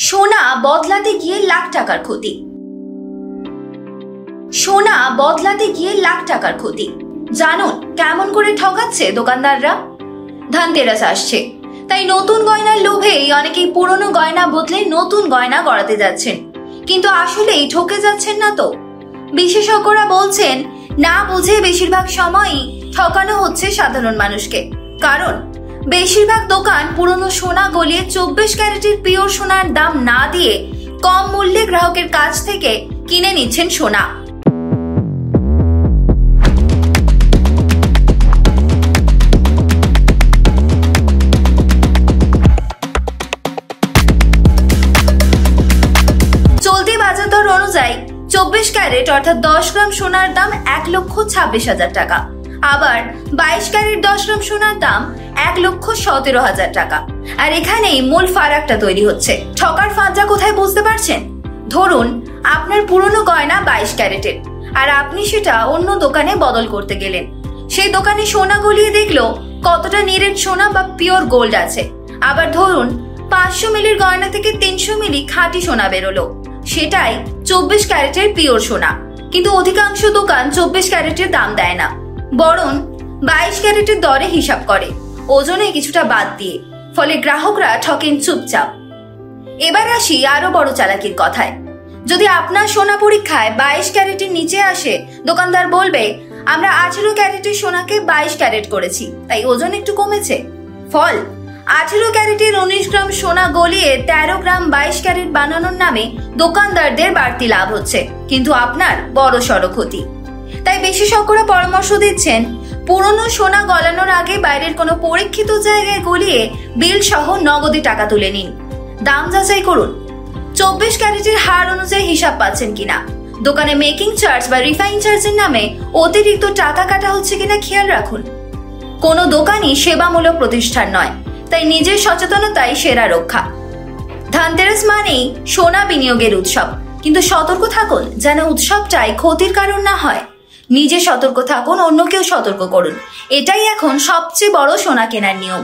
সোনা বদলাতে গিয়ে লাখ টাকার ক্ষতি। সোনা বদলাতে গিয়ে লাখ টাকার ক্ষতি। জানুন কেমন করে ঠকাচ্ছে দোকানদাররা। ধনতেরাস আসছে, তাই নতুন গয়নার লোভেই অনেকেই পুরনো গয়না বদলে নতুন গয়না গড়াতে যাচ্ছেন, কিন্তু আসলেই ঠকে যাচ্ছেন না তো? বিশেষজ্ঞরা বলছেন না বুঝে বেশিরভাগ সময়ই ঠকানো হচ্ছে সাধারণ মানুষকে। কারণ বেশিরভাগ দোকান পুরনো সোনা গলিয়ে 24 ক্যারেটের পিওর সোনার দাম না দিয়ে কম মূল্যে গ্রাহকের কাছ থেকে কিনে নিচ্ছেন সোনা। চলতি বাজার দর অনুযায়ী 24 ক্যারেট অর্থাৎ 10 গ্রাম সোনার দাম 1,26,000 টাকা। আবার 22 ক্যারেট 10 গ্রাম সোনার দাম 1,17,000 টাকা। আর এখানেই মূল ফারাকটা তৈরি হচ্ছে। ঠকার ফাঁদটা কোথায় বুঝতে পারছেন? ধরুন আপনার পুরনো গয়না 22 ক্যারেটের, আর আপনি সেটা অন্য দোকানে বদল করতে গেলেন। সেই দোকানে সোনা গলিয়ে দেখলো কতটা নিরেট সোনা বা পিওর গোল্ড আছে। আবার ধরুন 500 মিলির গয়না থেকে 300 মিলি খাঁটি সোনা বেরোলো, সেটাই 24 ক্যারেটের পিওর সোনা। কিন্তু অধিকাংশ দোকান 24 ক্যারেটের দাম দেয় না, বরং 22 ক্যারেটের দরে হিসাব করে, ওজনে কিছুটা বাদ দিয়ে। ফলে গ্রাহকরা ঠকেন চুপচাপ। এবার আসি আরো বড় চালাকির কথায়। যদি আপনার সোনা পরীক্ষায় 22 ক্যারেটের নিচে আসে, দোকানদার বলবে আমরা 18 ক্যারেটের সোনাকে 22 ক্যারেট করেছি, তাই ওজন একটু কমেছে। ফল 18 ক্যারেটের 19 গ্রাম সোনা গলিয়ে 13 গ্রাম 22 ক্যারেট বানানোর নামে দোকানদারদের বাড়তি লাভ হচ্ছে, কিন্তু আপনার বড় সড় ক্ষতি। তাই বিশেষজ্ঞরা পরামর্শ দিচ্ছেন পুরনো সোনা গলানোর আগে বাইরের কোনো পরীক্ষিত জায়গায় গলিয়ে বিল সহ নগদে টাকা তুলে নিন। দাম যাচাই করুন 24 ক্যারেটের হার অনুযায়ী হিসাব পাচ্ছেন কিনা। দোকানে মেকিং চার্জ বা রিফাইন চার্জের নামে অতিরিক্ত টাকা কাটা হচ্ছে কিনা খেয়াল রাখুন। কোনো দোকানই সেবামূলক প্রতিষ্ঠান নয়, তাই নিজের সচেতনতাই সেরা রক্ষা। ধনতেরাস মানেই সোনা বিনিয়োগের উৎসব, কিন্তু সতর্ক থাকুন যেন উৎসবটাই ক্ষতির কারণ না হয়। নিজে সতর্ক থাকুন, অন্যকেও সতর্ক করুন। এটাই এখন সবচেয়ে বড় সোনা কেনার নিয়ম।